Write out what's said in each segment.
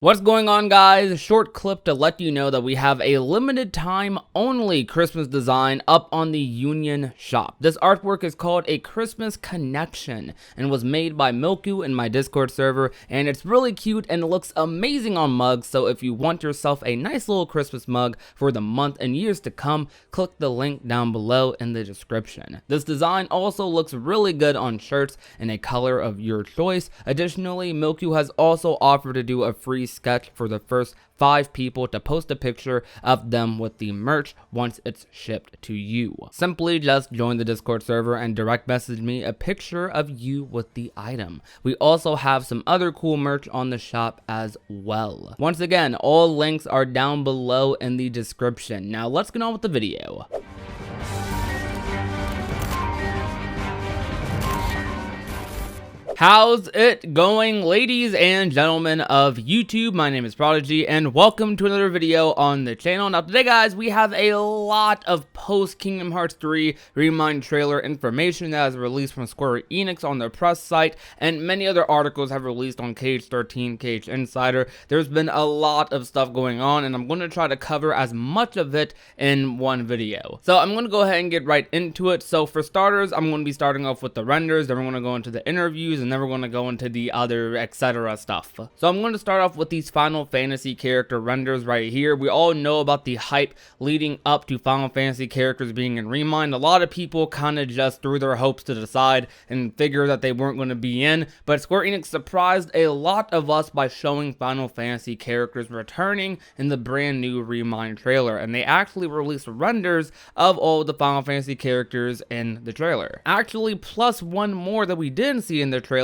What's going on, guys? A short clip to let you know that we have a limited time only Christmas design up on the Union shop. This artwork is called a Christmas Connection and was made by Milku in my Discord server, and it's really cute and it looks amazing on mugs. So if you want yourself a nice little Christmas mug for the month and years to come, click the link down below in the description. This design also looks really good on shirts in a color of your choice. Additionally, Milku has also offered to do a free sketch for the first 5 people to post a picture of them with the merch once it's shipped to you. Simply just join the Discord server and direct message me a picture of you with the item. We also have some other cool merch on the shop as well. Once again, all links are down below in the description. Now let's get on with the video. How's it going, ladies and gentlemen of YouTube? My name is Prodigy and welcome to another video on the channel. Now today, guys, we have a lot of post Kingdom Hearts 3 ReMIND trailer information that is released from Square Enix on their press site, and many other articles have released on Cage 13, Cage Insider. There's been a lot of stuff going on, and I'm going to try to cover as much of it in one video. So I'm going to go ahead and get right into it. So for starters, I'm going to be starting off with the renders, then we're going to go into the interviews, and then we're going to go into the other etc stuff. So I'm going to start off with these Final Fantasy character renders right here. We all know about the hype leading up to Final Fantasy characters being in ReMIND. A lot of people kind of just threw their hopes to the side and figured that they weren't going to be in, but Square Enix surprised a lot of us by showing Final Fantasy characters returning in the brand new ReMIND trailer, and they actually released renders of all the Final Fantasy characters in the trailer. Actually, plus one more that we didn't see in the trailer,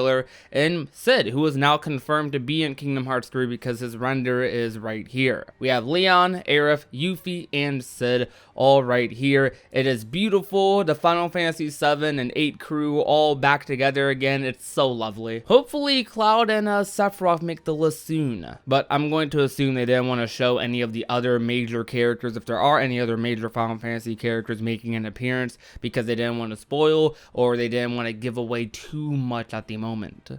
and Cid, who is now confirmed to be in Kingdom Hearts 3 because his render is right here. We have Leon, Aerith, Yuffie, and Cid all right here. It is beautiful. The Final Fantasy 7 and 8 crew all back together again. It's so lovely. Hopefully Cloud and Sephiroth make the list soon, but I'm going to assume they didn't want to show any of the other major characters, if there are any other major Final Fantasy characters making an appearance, because they didn't want to spoil or they didn't want to give away too much at the moment.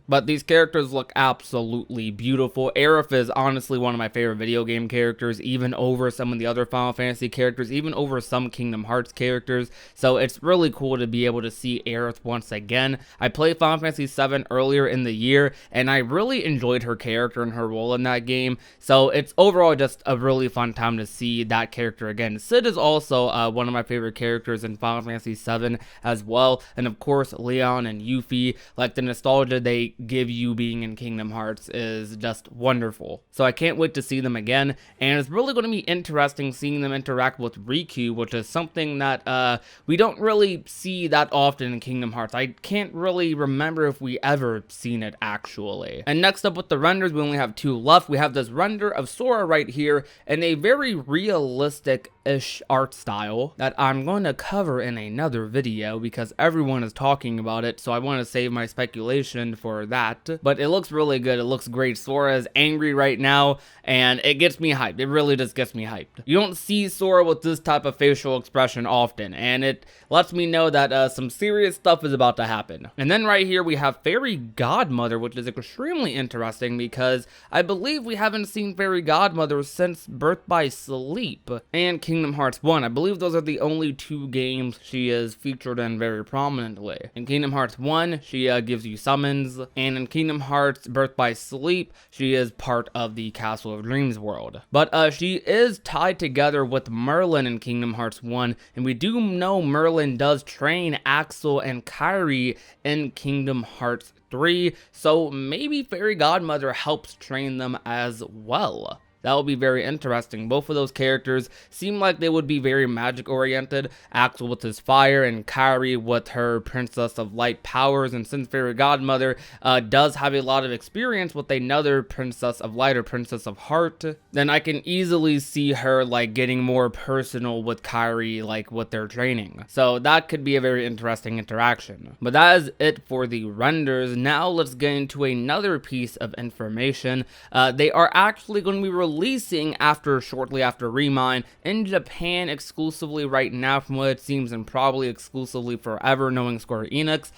But these characters look absolutely beautiful. Aerith is honestly one of my favorite video game characters, even over some of the other Final Fantasy characters, even over some Kingdom Hearts characters. So it's really cool to be able to see Aerith once again. I played Final Fantasy 7 earlier in the year, and I really enjoyed her character and her role in that game. So it's overall just a really fun time to see that character again. Cid is also one of my favorite characters in Final Fantasy 7 as well. And of course, Leon and Yuffie, like the nostalgia they give you being in Kingdom Hearts is just wonderful. So I can't wait to see them again, and it's really going to be interesting seeing them interact with Riku, which is something that we don't really see that often in Kingdom Hearts. I can't really remember if we ever seen it actually. And next up with the renders, we only have 2 left. We have this render of Sora right here in a very realistic-ish art style that I'm going to cover in another video because everyone is talking about it, so I want to save my speculation for that. But it looks really good. It looks great. Sora is angry right now, and it gets me hyped. It really just gets me hyped. You don't see Sora with this type of facial expression often, and it lets me know that some serious stuff is about to happen. And then right here we have Fairy Godmother, which is extremely interesting because I believe we haven't seen Fairy Godmother since Birth by Sleep and Kingdom Hearts 1. I believe those are the only 2 games she is featured in very prominently. In Kingdom Hearts 1, she gives you summons, and in Kingdom Hearts Birth by Sleep, she is part of the Castle of Dreams world. But she is tied together with Merlin in Kingdom Hearts 1, and we do know Merlin does train Axel and Kairi in Kingdom Hearts 3, so maybe Fairy Godmother helps train them as well. That will be very interesting. Both of those characters seem like they would be very magic oriented. Axel with his fire and Kairi with her Princess of Light powers. And since Fairy Godmother does have a lot of experience with another Princess of Light or Princess of Heart, then I can easily see her like getting more personal with Kairi, like with their training. So that could be a very interesting interaction. But that is it for the renders. Now let's get into another piece of information. They are actually going to be releasing releasing shortly after ReMIND in Japan exclusively right now, from what it seems, and probably exclusively forever, knowing Square Enix.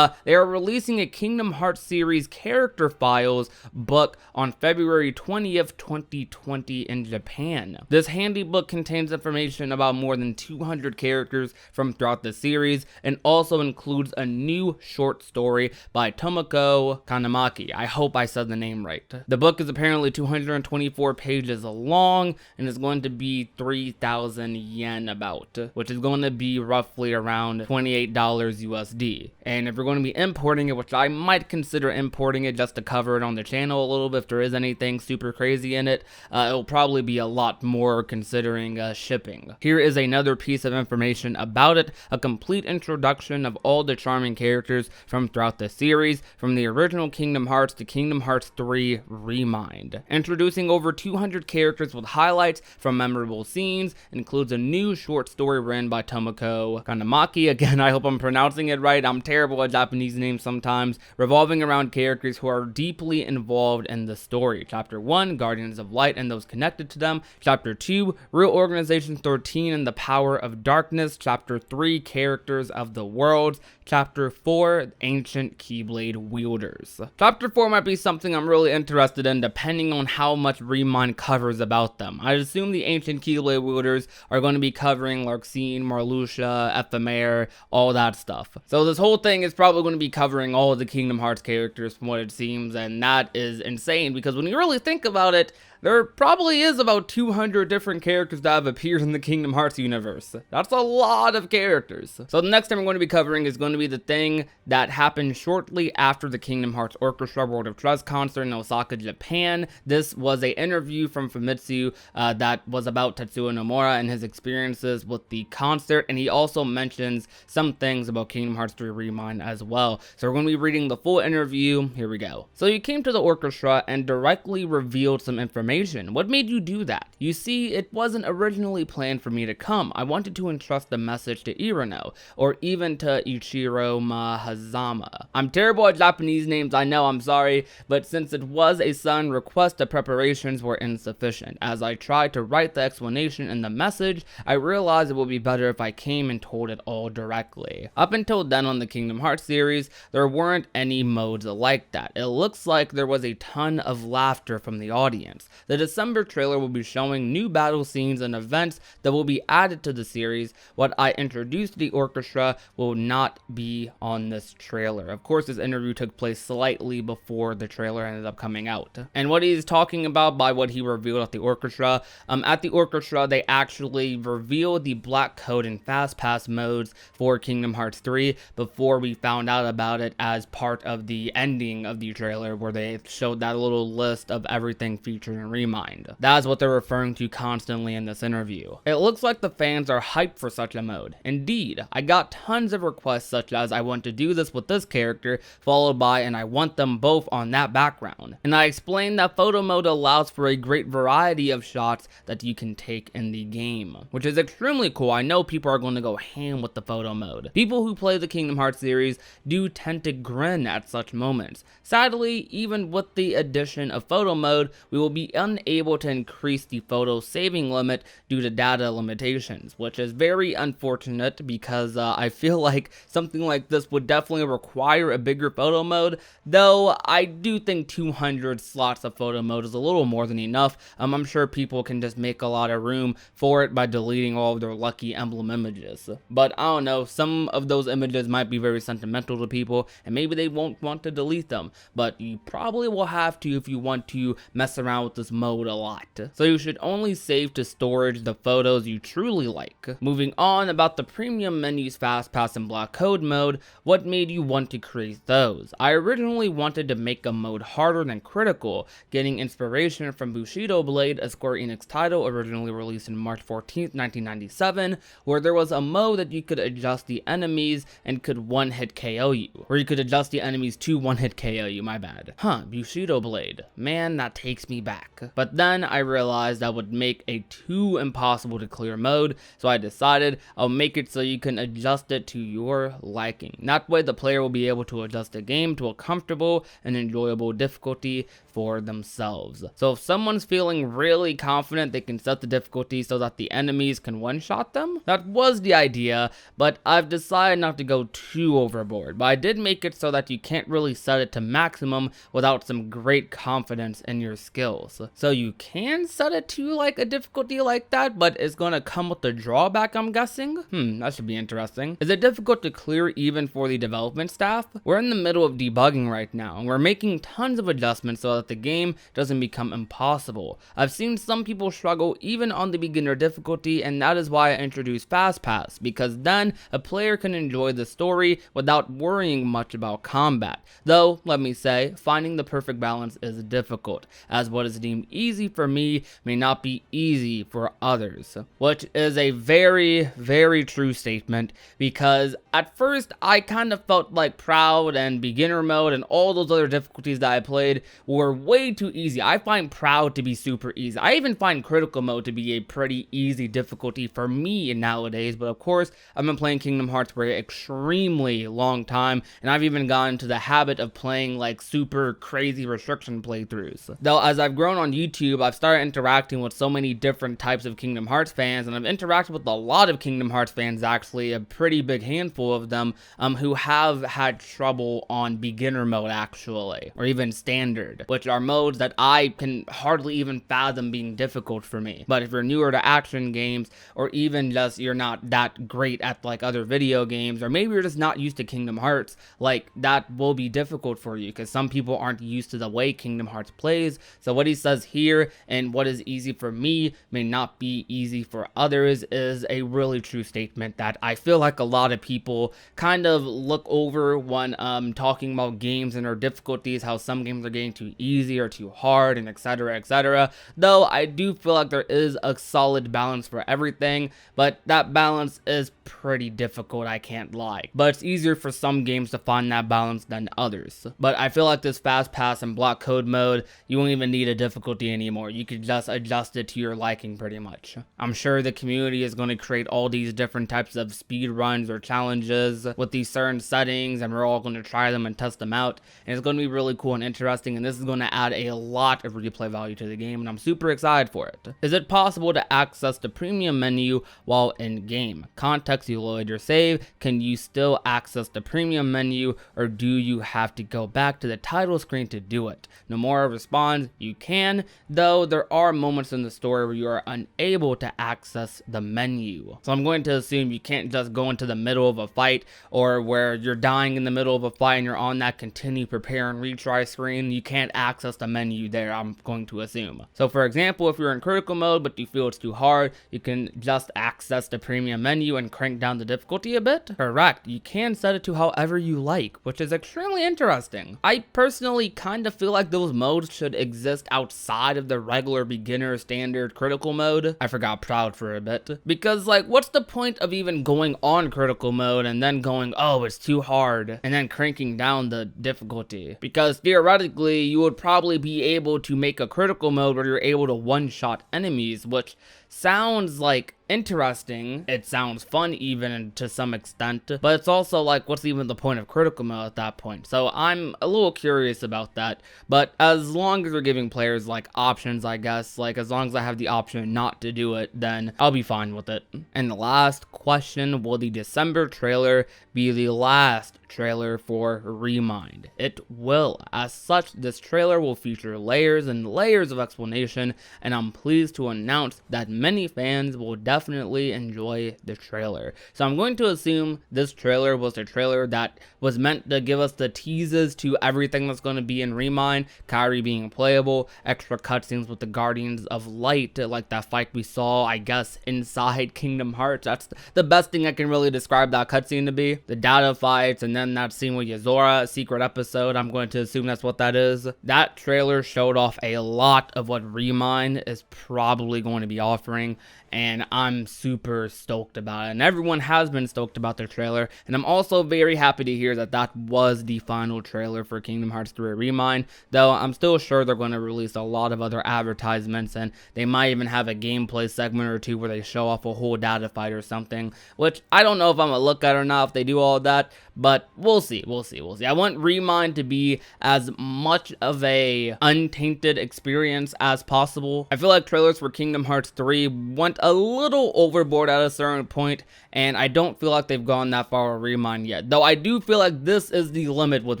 They are releasing a Kingdom Hearts series character files book on February 20th, 2020 in Japan. This handy book contains information about more than 200 characters from throughout the series, and also includes a new short story by Tomoko Kanamaki. I hope I said the name right. The book is apparently 224 pages long and is going to be 3,000 yen about, which is going to be roughly around $28 USD. And if you're going to be importing it, which I might consider importing it just to cover it on the channel a little bit if there is anything super crazy in it, it'll probably be a lot more considering shipping. Here is another piece of information about it, a complete introduction of all the charming characters from throughout the series, from the original Kingdom Hearts to Kingdom Hearts 3 ReMIND. Introducing over 200 characters with highlights from memorable scenes, includes a new short story written by Tomoko Kanamaki. Again, I hope I'm pronouncing it right. I'm terrible at Japanese names sometimes. Revolving around characters who are deeply involved in the story. Chapter 1, Guardians of Light and those connected to them. Chapter 2, Real Organization 13 and the Power of Darkness. Chapter 3, Characters of the Worlds. Chapter 4, Ancient Keyblade Wielders. Chapter 4 might be something I'm really interested in, depending on how much ReMIND covers about them. I assume the Ancient Keyblade Wielders are going to be covering Larxene, Marluxia, Ephemer, all that stuff. So this whole thing is probably going to be covering all of the Kingdom Hearts characters from what it seems, and that is insane, because when you really think about it, there probably is about 200 different characters that have appeared in the Kingdom Hearts universe. That's a lot of characters. So the next thing we're going to be covering is going to be the thing that happened shortly after the Kingdom Hearts Orchestra World of Trust concert in Osaka, Japan. This was an interview from Famitsu that was about Tetsuya Nomura and his experiences with the concert, and he also mentions some things about Kingdom Hearts 3 ReMIND as well. So we're going to be reading the full interview. Here we go. So you came to the orchestra and directly revealed some information. What made you do that? You see, it wasn't originally planned for me to come. I wanted to entrust the message to Irano, or even to Ichiro Mahazama. I'm terrible at Japanese names, I know, I'm sorry, but since it was a sudden request, the preparations were insufficient. As I tried to write the explanation in the message, I realized it would be better if I came and told it all directly. Up until then on the Kingdom Hearts series, there weren't any modes like that. It looks like there was a ton of laughter from the audience. The December trailer will be showing new battle scenes and events that will be added to the series. What I introduced to the orchestra will not be on this trailer. Of course, this interview took place slightly before the trailer ended up coming out. And what he's talking about by what he revealed at the orchestra, they actually revealed the Black Code and Fast Pass modes for Kingdom Hearts 3 before we found out about it as part of the ending of the trailer, where they showed that little list of everything featured in ReMIND. That is what they're referring to constantly in this interview. It looks like the fans are hyped for such a mode. Indeed, I got tons of requests such as I want to do this with this character, followed by and I want them both on that background. And I explained that photo mode allows for a great variety of shots that you can take in the game, which is extremely cool. I know people are going to go ham with the photo mode. People who play the Kingdom Hearts series do tend to grin at such moments. Sadly, even with the addition of photo mode, we will be unable to increase the photo saving limit due to data limitations, which is very unfortunate because I feel like something like this would definitely require a bigger photo mode, though I do think 200 slots of photo mode is a little more than enough. I'm sure people can just make a lot of room for it by deleting all of their lucky emblem images. But I don't know, some of those images might be very sentimental to people and maybe they won't want to delete them, but you probably will have to if you want to mess around with this mode a lot. So you should only save to storage the photos you truly like. Moving on, about the premium menus, Fast Pass and Black Code mode, what made you want to create those? I originally wanted to make a mode harder than critical, getting inspiration from Bushido Blade, a Square Enix title originally released in March 14th, 1997, where there was a mode that you could adjust the enemies and could one-hit KO you. Where you could adjust the enemies to one-hit KO you, my bad. Bushido Blade. Man, that takes me back. like. But then I realized that would make a too impossible to clear mode, so I decided I'll make it so you can adjust it to your liking. That way the player will be able to adjust the game to a comfortable and enjoyable difficulty for themselves. So if someone's feeling really confident, they can set the difficulty so that the enemies can one-shot them. That was the idea, but I've decided not to go too overboard. But I did make it so that you can't really set it to maximum without some great confidence in your skills. So you can set it to like a difficulty like that, but it's gonna come with a drawback, I'm guessing. That should be interesting. Is it difficult to clear even for the development staff? We're in the middle of debugging right now, and we're making tons of adjustments so that the game doesn't become impossible. I've seen some people struggle even on the beginner difficulty, and that is why I introduced Fast Pass, because then a player can enjoy the story without worrying much about combat. Though, let me say, finding the perfect balance is difficult, as what is deemed easy for me may not be easy for others. Which is a very, very true statement, because at first I kind of felt like Proud and beginner mode and all those other difficulties that I played were way too easy. I find Proud to be super easy. I even find critical mode to be a pretty easy difficulty for me nowadays, but of course I've been playing Kingdom Hearts for an extremely long time, and I've even gotten into the habit of playing like super crazy restriction playthroughs. Though as I've grown on YouTube, I've started interacting with so many different types of Kingdom Hearts fans, and I've interacted with a lot of Kingdom Hearts fans, actually a pretty big handful of them, who have had trouble on beginner mode actually, or even standard, which are modes that I can hardly even fathom being difficult for me. But if you're newer to action games, or even just you're not that great at like other video games, or maybe you're just not used to Kingdom Hearts, like that will be difficult for you, because some people aren't used to the way Kingdom Hearts plays. So what he says here, and what is easy for me may not be easy for others, is a really true statement that I feel like a lot of people kind of look over when talking about games and their difficulties, how some games are getting too easy or too hard, and etc, etc. Though I do feel like there is a solid balance for everything, but that balance is pretty difficult, I can't lie. But it's easier for some games to find that balance than others. But I feel like this Fast Pass and block code mode, you won't even need a difficulty anymore. You could just adjust it to your liking pretty much. I'm sure the community is going to create all these different types of speed runs or challenges with these certain settings, and we're all going to try them and test them out, and it's going to be really cool and interesting, and this is going to add a lot of replay value to the game, and I'm super excited for it. Is it possible to access the premium menu while in game? Context, you load your save, can you still access the premium menu, or do you have to go back to the title screen to do it? Nomura responds, you can, though there are moments in the story where you are unable to access the menu. So I'm going to assume you can't just go into the middle of a fight, or where you're dying in the middle of a fight and you're on that continue, prepare, and retry screen, you can't access the menu there, I'm going to assume. So for example, if you're in critical mode but you feel it's too hard, you can just access the premium menu and crank down the difficulty a bit. Correct, you can set it to however you like, which is extremely interesting. I personally kind of feel like those modes should exist outside of the regular beginner, standard, critical mode. I forgot Proud for a bit, because like what's the point of even going on critical mode and then going, oh it's too hard, and then cranking down the difficulty? Because theoretically you would probably be able to make a critical mode where you're able to one-shot enemies, which sounds like interesting. It sounds fun even to some extent, but it's also like, what's even the point of critical mode at that point? So I'm a little curious about that, but as long as we're giving players like options, I guess, like as long as I have the option not to do it, then I'll be fine with it. And the last question, will the December trailer be the last trailer for ReMIND? It will. As such, this trailer will feature layers and layers of explanation, and I'm pleased to announce that many fans will definitely enjoy the trailer. So I'm going to assume this trailer was a trailer that was meant to give us the teases to everything that's going to be in ReMIND, Kairi being playable, extra cutscenes with the Guardians of Light, like that fight we saw, I guess, inside Kingdom Hearts. That's the best thing I can really describe that cutscene to be. The data fights, and then that scene with Yozora, secret episode, I'm going to assume that's what that is. That trailer showed off a lot of what ReMIND is probably going to be offering, and I'm I'm super stoked about it, and everyone has been stoked about the trailer, and I'm also very happy to hear that that was the final trailer for Kingdom Hearts 3 ReMIND, though I'm still sure they're going to release a lot of other advertisements, and they might even have a gameplay segment or two where they show off a whole data fight or something, which I don't know if I'm gonna look at or not if they do all of that, but we'll see. I want ReMIND to be as much of a untainted experience as possible. I feel like trailers for Kingdom Hearts 3 went a little overboard at a certain point, and I don't feel like they've gone that far with ReMIND yet, though I do feel like this is the limit with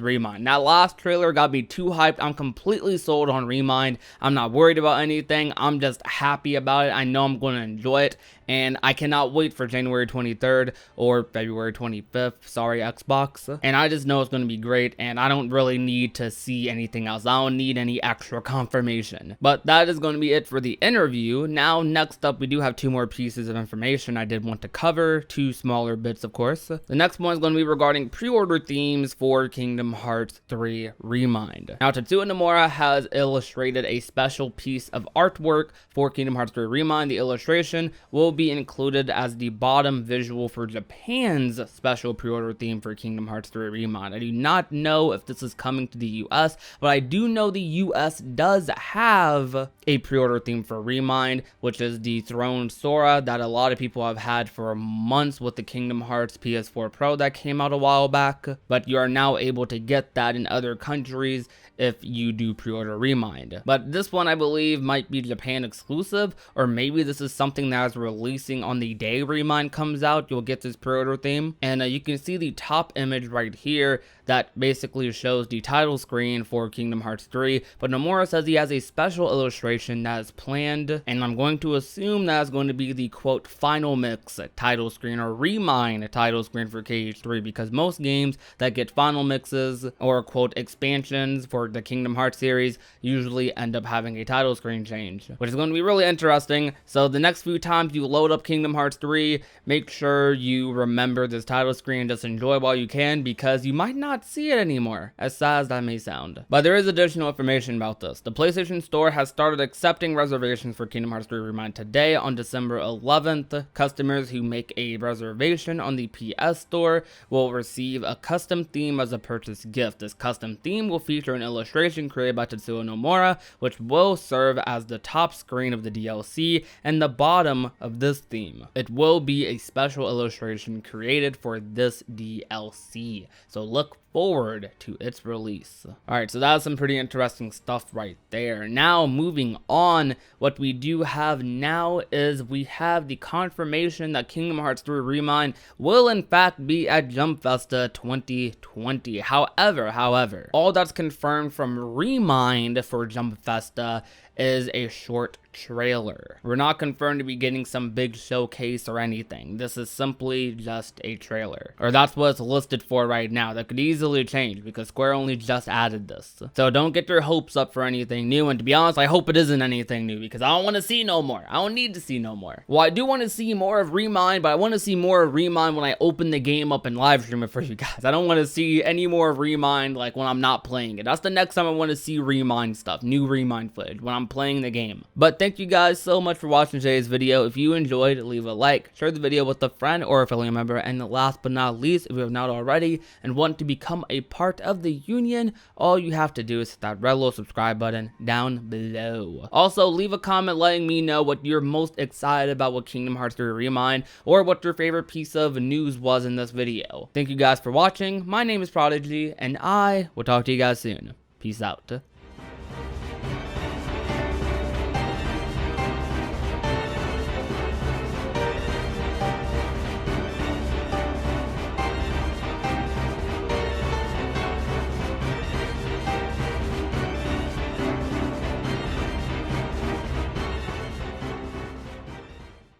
ReMIND. That last trailer got me too hyped. I'm completely sold on ReMIND. I'm not worried about anything. I'm just happy about it. I know I'm going to enjoy it, and I cannot wait for January 23rd or February 25th. Sorry, Xbox. And I just know it's going to be great, and I don't really need to see anything else. I don't need any extra confirmation. But that is going to be it for the interview. Now, next up, we do have two more pieces of information I did want to cover. Two smaller bits, of course. The next one is going to be regarding pre-order themes for Kingdom Hearts 3 ReMIND. Now, Tetsuya Nomura has illustrated a special piece of artwork for Kingdom Hearts 3 ReMIND. The illustration will be included as the bottom visual for Japan's special pre-order theme for Kingdom Hearts 3 ReMIND. I do not know if this is coming to the US, but I do know the US does have a pre-order theme for ReMIND, which is the Throne Sora that a lot of people have had for months with the Kingdom Hearts PS4 Pro that came out a while back, but you are now able to get that in other countries if you do pre-order ReMIND. But this one I believe might be Japan exclusive, or maybe this is something that is releasing on the day ReMIND comes out. You'll get this pre-order theme, and you can see the top image right here that basically shows the title screen for Kingdom Hearts 3, but Nomura says he has a special illustration that is planned, and I'm going to assume that is going to be the quote final mix title screen or ReMIND title screen for KH3, because most games that get final mixes or quote expansions for the Kingdom Hearts series usually end up having a title screen change, which is going to be really interesting. So the next few times you load up Kingdom Hearts 3, make sure you remember this title screen and just enjoy while you can, because you might not see it anymore, as sad as that may sound. But there is additional information about this. The PlayStation Store has started accepting reservations for Kingdom Hearts 3 ReMIND today on December 11th. Customers who make a reservation on the PS Store will receive a custom theme as a purchase gift. This custom theme will feature an illustration created by Tetsuya Nomura, which will serve as the top screen of the DLC and the bottom of this theme. It will be a special illustration created for this DLC, so look forward to its release. Alright, so that's some pretty interesting stuff right there. Now, moving on, what we do have now is we have the confirmation that Kingdom Hearts 3 ReMIND will in fact be at Jump Festa 2020. However, all that's confirmed from ReMIND for Jump Festa is a short trailer. We're not confirmed to be getting some big showcase or anything. This is simply just a trailer, or that's what it's listed for right now. That could easily change because Square only just added this, so don't get your hopes up for anything new. And to be honest, I hope it isn't anything new, because I don't want to see no more. I don't need to see no more. Well, I do want to see more of ReMIND, but I want to see more of ReMIND when I open the game up and live stream it for you guys. I don't want to see any more of ReMIND like when I'm not playing it. That's the next time I want to see ReMIND stuff, new ReMIND footage, when I'm playing the game. But thank you guys so much for watching today's video. If you enjoyed, leave a like, share the video with a friend or a family member, and last but not least, if you have not already and want to become a part of the union, all you have to do is hit that red little subscribe button down below. Also, leave a comment letting me know what you're most excited about with Kingdom Hearts 3 ReMIND, or what your favorite piece of news was in this video. Thank you guys for watching. My name is Prodigy, and I will talk to you guys soon. Peace out.